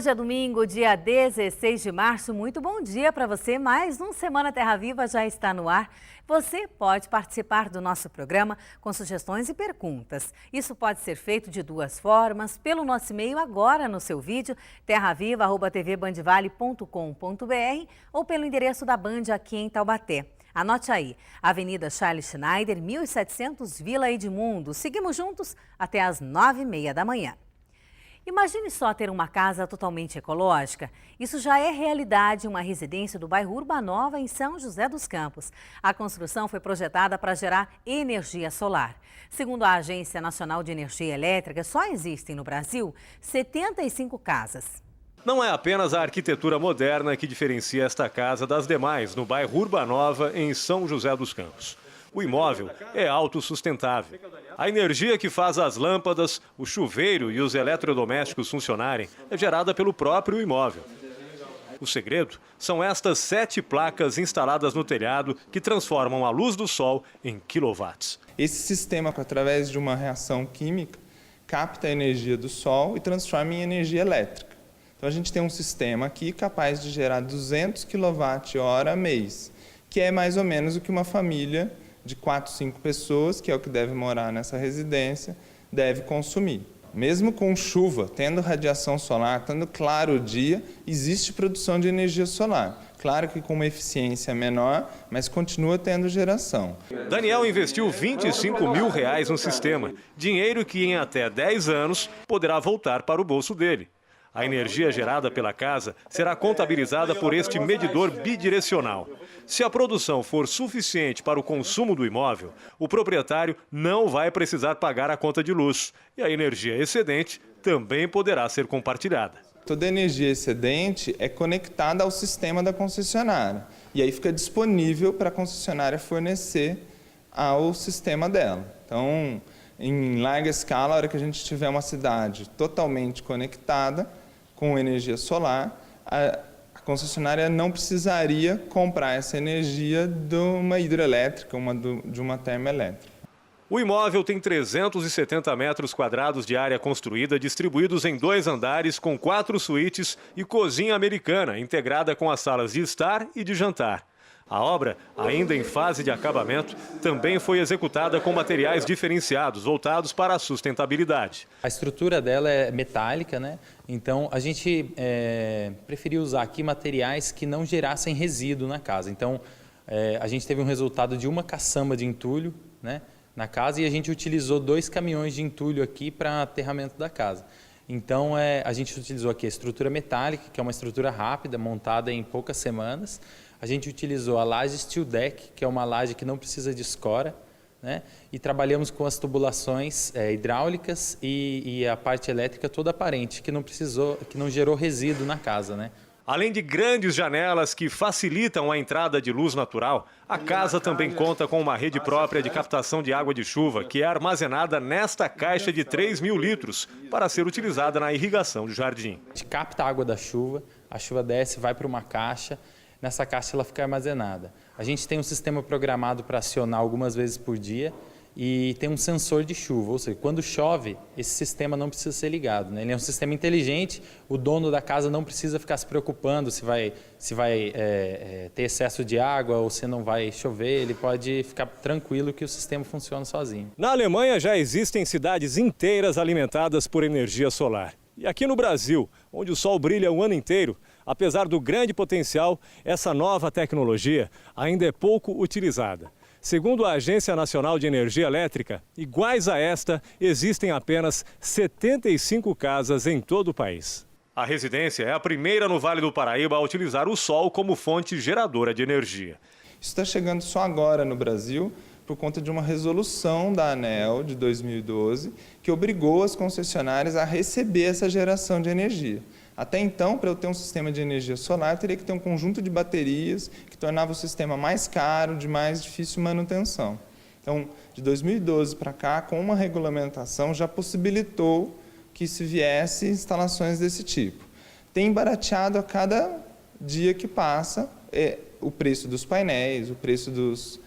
Hoje é domingo, dia 16 de março. Muito bom dia para você. Mais um Semana Terra Viva já está no ar. Você pode participar do nosso programa com sugestões e perguntas. Isso pode ser feito de duas formas, pelo nosso e-mail agora no seu vídeo, terraviva@tvbandvale.com.br ou pelo endereço da Band aqui em Taubaté. Anote aí, Avenida Charles Schneider, 1700, Vila Edmundo. Seguimos juntos até às 9h30 da manhã. Imagine só ter uma casa totalmente ecológica. Isso já é realidade em uma residência do bairro Urbanova, em São José dos Campos. A construção foi projetada para gerar energia solar. Segundo a Agência Nacional de Energia Elétrica, só existem no Brasil 75 casas. Não é apenas a arquitetura moderna que diferencia esta casa das demais, no bairro Urbanova, em São José dos Campos. O imóvel é autossustentável. A energia que faz as lâmpadas, o chuveiro e os eletrodomésticos funcionarem é gerada pelo próprio imóvel. O segredo são estas 7 placas instaladas no telhado que transformam a luz do sol em quilowatts. Esse sistema, através de uma reação química, capta a energia do sol e transforma em energia elétrica. Então a gente tem um sistema aqui capaz de gerar 200 kWh mês, que é mais ou menos o que uma família de 4, 5 pessoas, que é o que deve morar nessa residência, deve consumir. Mesmo com chuva, tendo radiação solar, tendo claro o dia, existe produção de energia solar. Claro que com uma eficiência menor, mas continua tendo geração. Daniel investiu R$25 mil no sistema, dinheiro que em até 10 anos poderá voltar para o bolso dele. A energia gerada pela casa será contabilizada por este medidor bidirecional. Se a produção for suficiente para o consumo do imóvel, o proprietário não vai precisar pagar a conta de luz. E a energia excedente também poderá ser compartilhada. Toda energia excedente é conectada ao sistema da concessionária. E aí fica disponível para a concessionária fornecer ao sistema dela. Então, em larga escala, a hora que a gente tiver uma cidade totalmente conectada, com energia solar, a concessionária não precisaria comprar essa energia de uma hidrelétrica, de uma termoelétrica. O imóvel tem 370 metros quadrados de área construída, distribuídos em 2 andares com 4 suítes e cozinha americana, integrada com as salas de estar e de jantar. A obra, ainda em fase de acabamento, também foi executada com materiais diferenciados, voltados para a sustentabilidade. A estrutura dela é metálica, né? Então a gente preferiu usar aqui materiais que não gerassem resíduo na casa. Então a gente teve um resultado de uma caçamba de entulho, né, na casa, e a gente utilizou 2 caminhões de entulho aqui para aterramento da casa. Então a gente utilizou aqui a estrutura metálica, que é uma estrutura rápida, montada em poucas semanas. A gente utilizou a laje Steel Deck, que é uma laje que não precisa de escora, né? E trabalhamos com as tubulações hidráulicas e a parte elétrica toda aparente, que não gerou resíduo na casa, né? Além de grandes janelas que facilitam a entrada de luz natural, a casa também conta com uma rede própria de captação de água de chuva, que é armazenada nesta caixa de 3.000 litros para ser utilizada na irrigação do jardim. A gente capta a água da chuva, a chuva desce, vai para uma caixa. Nessa caixa ela fica armazenada. A gente tem um sistema programado para acionar algumas vezes por dia e tem um sensor de chuva, ou seja, quando chove, esse sistema não precisa ser ligado, né? Ele é um sistema inteligente, o dono da casa não precisa ficar se preocupando se vai ter excesso de água ou se não vai chover, ele pode ficar tranquilo que o sistema funciona sozinho. Na Alemanha já existem cidades inteiras alimentadas por energia solar. E aqui no Brasil, onde o sol brilha o ano inteiro, apesar do grande potencial, essa nova tecnologia ainda é pouco utilizada. Segundo a Agência Nacional de Energia Elétrica, iguais a esta, existem apenas 75 casas em todo o país. A residência é a primeira no Vale do Paraíba a utilizar o sol como fonte geradora de energia. Isso está chegando só agora no Brasil, por conta de uma resolução da ANEEL de 2012, que obrigou as concessionárias a receber essa geração de energia. Até então, para eu ter um sistema de energia solar, eu teria que ter um conjunto de baterias que tornava o sistema mais caro, de mais difícil manutenção. Então, de 2012 para cá, com uma regulamentação, já possibilitou que se viesse instalações desse tipo. Tem barateado a cada dia que passa o preço dos painéis, o preço dos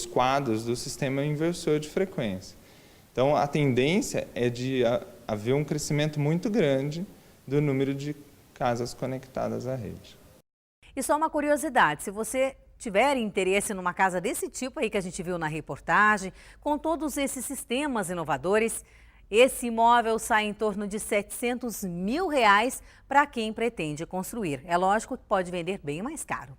quadros do sistema inversor de frequência. Então, a tendência é de haver um crescimento muito grande do número de casas conectadas à rede. E só uma curiosidade, se você tiver interesse numa casa desse tipo aí que a gente viu na reportagem, com todos esses sistemas inovadores, esse imóvel sai em torno de R$700 mil para quem pretende construir. É lógico que pode vender bem mais caro.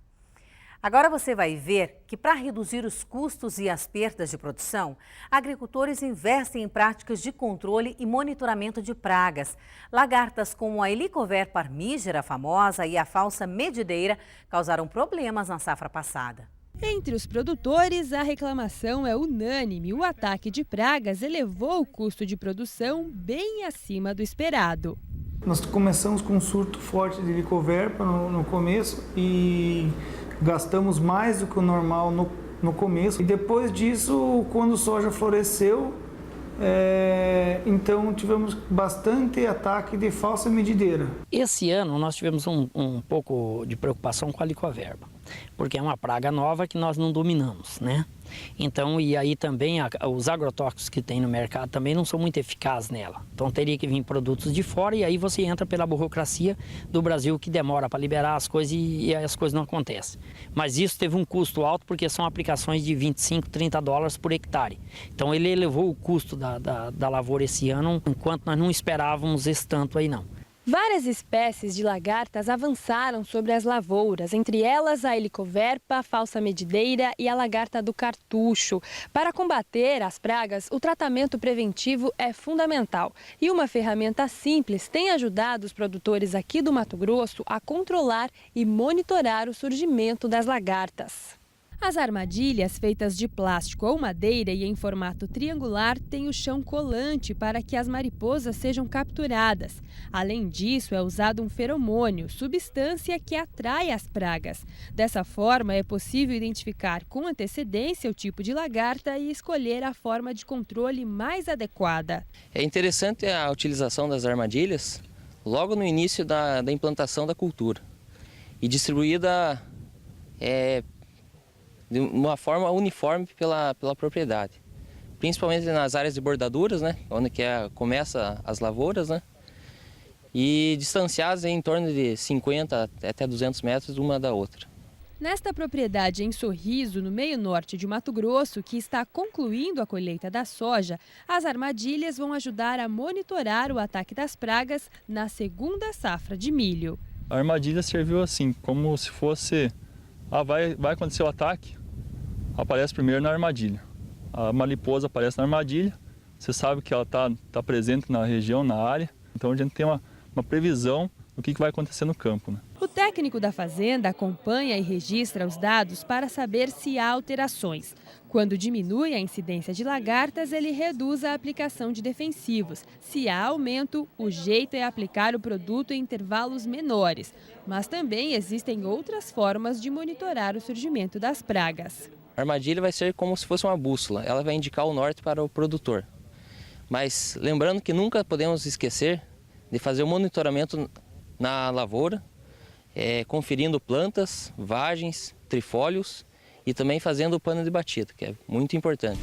Agora você vai ver que para reduzir os custos e as perdas de produção, agricultores investem em práticas de controle e monitoramento de pragas. Lagartas como a Helicover parmígera famosa e a falsa medideira causaram problemas na safra passada. Entre os produtores, a reclamação é unânime. O ataque de pragas elevou o custo de produção bem acima do esperado. Nós começamos com um surto forte de Helicover no começo e gastamos mais do que o normal no começo. E depois disso, quando o soja floresceu, então tivemos bastante ataque de falsa medideira. Esse ano nós tivemos um pouco de preocupação com a Helicover, porque é uma praga nova que nós não dominamos, né? Então, e aí também os agrotóxicos que tem no mercado também não são muito eficazes nela. Então teria que vir produtos de fora e aí você entra pela burocracia do Brasil que demora para liberar as coisas e as coisas não acontecem. Mas isso teve um custo alto porque são aplicações de 25, 30 dólares por hectare. Então ele elevou o custo da lavoura esse ano, enquanto nós não esperávamos esse tanto aí não. Várias espécies de lagartas avançaram sobre as lavouras, entre elas a helicoverpa, a falsa medideira e a lagarta do cartucho. Para combater as pragas, o tratamento preventivo é fundamental. E uma ferramenta simples tem ajudado os produtores aqui do Mato Grosso a controlar e monitorar o surgimento das lagartas. As armadilhas feitas de plástico ou madeira e em formato triangular têm o chão colante para que as mariposas sejam capturadas. Além disso, é usado um feromônio, substância que atrai as pragas. Dessa forma, é possível identificar com antecedência o tipo de lagarta e escolher a forma de controle mais adequada. É interessante a utilização das armadilhas logo no início da implantação da cultura e distribuída de uma forma uniforme pela propriedade, principalmente nas áreas de bordaduras, né, onde começa as lavouras, né, e distanciadas em torno de 50 até 200 metros uma da outra. Nesta propriedade em Sorriso, no meio norte de Mato Grosso, que está concluindo a colheita da soja, as armadilhas vão ajudar a monitorar o ataque das pragas na segunda safra de milho. A armadilha serviu assim, como se fosse, vai acontecer o ataque, aparece primeiro na armadilha. A mariposa aparece na armadilha, você sabe que ela está presente na região, na área, então a gente tem uma previsão do que vai acontecer no campo, né? O técnico da fazenda acompanha e registra os dados para saber se há alterações. Quando diminui a incidência de lagartas, ele reduz a aplicação de defensivos. Se há aumento, o jeito é aplicar o produto em intervalos menores. Mas também existem outras formas de monitorar o surgimento das pragas. A armadilha vai ser como se fosse uma bússola, ela vai indicar o norte para o produtor. Mas lembrando que nunca podemos esquecer de fazer o monitoramento na lavoura, conferindo plantas, vagens, trifólios e também fazendo o pano de batida, que é muito importante.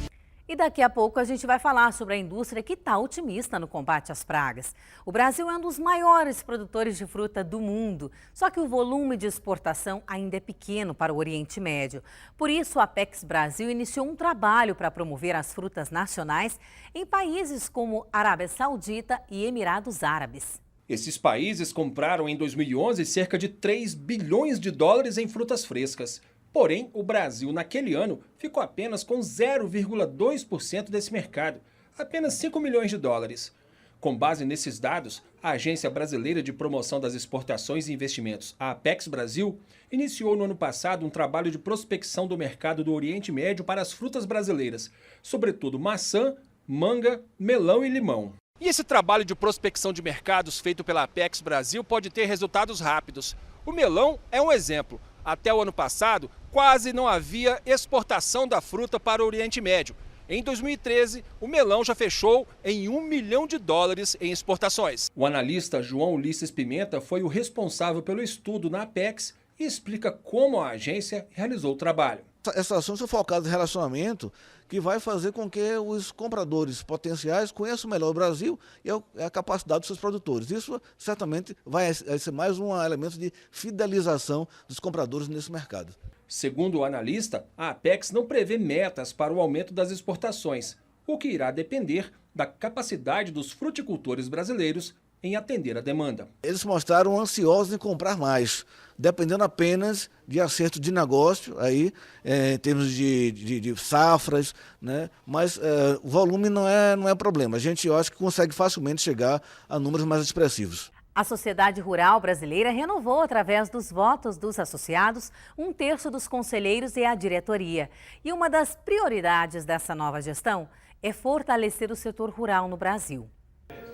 E daqui a pouco a gente vai falar sobre a indústria que está otimista no combate às pragas. O Brasil é um dos maiores produtores de fruta do mundo, só que o volume de exportação ainda é pequeno para o Oriente Médio. Por isso, a Apex Brasil iniciou um trabalho para promover as frutas nacionais em países como Arábia Saudita e Emirados Árabes. Esses países compraram em 2011 cerca de 3 bilhões de dólares em frutas frescas. Porém, o Brasil, naquele ano, ficou apenas com 0,2% desse mercado, apenas 5 milhões de dólares. Com base nesses dados, a Agência Brasileira de Promoção das Exportações e Investimentos, a Apex Brasil, iniciou no ano passado um trabalho de prospecção do mercado do Oriente Médio para as frutas brasileiras, sobretudo maçã, manga, melão e limão. E esse trabalho de prospecção de mercados feito pela Apex Brasil pode ter resultados rápidos. O melão é um exemplo. Até o ano passado, quase não havia exportação da fruta para o Oriente Médio. Em 2013, o melão já fechou em 1 milhão de dólares em exportações. O analista João Ulisses Pimenta foi o responsável pelo estudo na Apex e explica como a agência realizou o trabalho. essas ações são focadas em relacionamento que vai fazer com que os compradores potenciais conheçam melhor o Brasil e a capacidade dos seus produtores. Isso certamente vai ser mais um elemento de fidelização dos compradores nesse mercado. Segundo o analista, a Apex não prevê metas para o aumento das exportações, o que irá depender da capacidade dos fruticultores brasileiros em atender a demanda. Eles mostraram ansiosos em comprar mais, dependendo apenas de acerto de negócio, aí, em termos de safras, né? Mas o volume não é problema. A gente, eu acho que consegue facilmente chegar a números mais expressivos. A Sociedade Rural Brasileira renovou, através dos votos dos associados, 1/3 dos conselheiros e a diretoria. E uma das prioridades dessa nova gestão é fortalecer o setor rural no Brasil.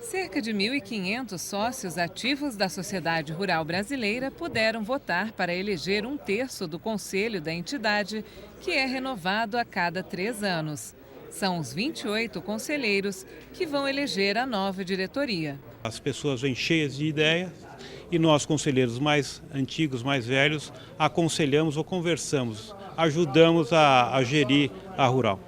Cerca de 1.500 sócios ativos da Sociedade Rural Brasileira puderam votar para eleger 1/3 do conselho da entidade, que é renovado a cada 3 anos. São os 28 conselheiros que vão eleger a nova diretoria. As pessoas vêm cheias de ideias e nós, conselheiros mais antigos, mais velhos, aconselhamos ou conversamos, ajudamos a gerir a rural.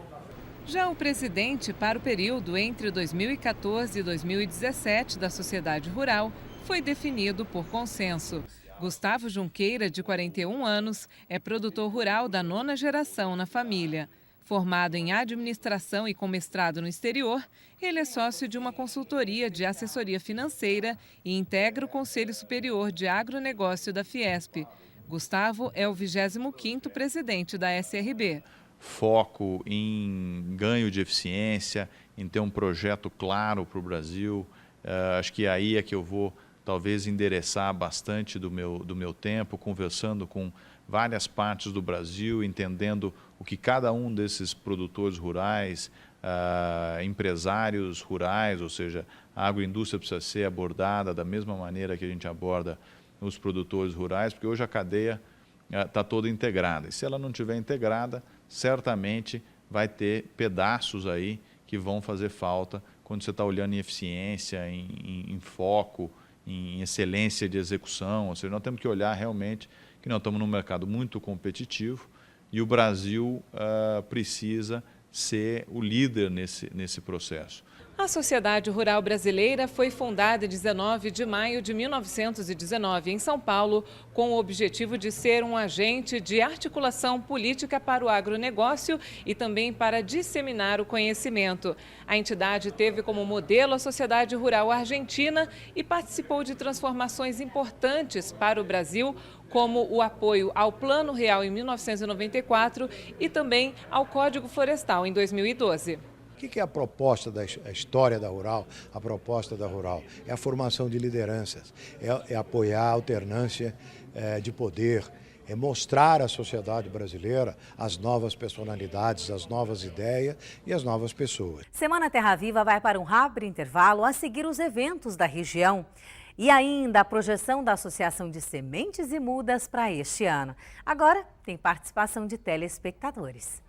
Já o presidente para o período entre 2014 e 2017 da Sociedade Rural foi definido por consenso. Gustavo Junqueira, de 41 anos, é produtor rural da 9ª geração na família. Formado em administração e com mestrado no exterior, ele é sócio de uma consultoria de assessoria financeira e integra o Conselho Superior de Agronegócio da Fiesp. Gustavo é o 25º presidente da SRB. Foco em ganho de eficiência, em ter um projeto claro para o Brasil. Acho que aí é que eu vou talvez endereçar bastante do meu tempo, conversando com várias partes do Brasil, entendendo o que cada um desses produtores rurais, empresários rurais, ou seja, a agroindústria precisa ser abordada da mesma maneira que a gente aborda os produtores rurais, porque hoje a cadeia está toda integrada. E se ela não estiver integrada, certamente vai ter pedaços aí que vão fazer falta quando você está olhando em eficiência, em foco, em excelência de execução. Ou seja, nós temos que olhar realmente que nós estamos num mercado muito competitivo e o Brasil precisa ser o líder nesse processo. A Sociedade Rural Brasileira foi fundada em 19 de maio de 1919, em São Paulo, com o objetivo de ser um agente de articulação política para o agronegócio e também para disseminar o conhecimento. A entidade teve como modelo a Sociedade Rural Argentina e participou de transformações importantes para o Brasil, como o apoio ao Plano Real em 1994 e também ao Código Florestal em 2012. O que é a proposta da história da Rural? A proposta da Rural é a formação de lideranças, é apoiar a alternância de poder, é mostrar à sociedade brasileira as novas personalidades, as novas ideias e as novas pessoas. Semana Terra Viva vai para um rápido intervalo a seguir os eventos da região. E ainda a projeção da Associação de Sementes e Mudas para este ano. Agora tem participação de telespectadores.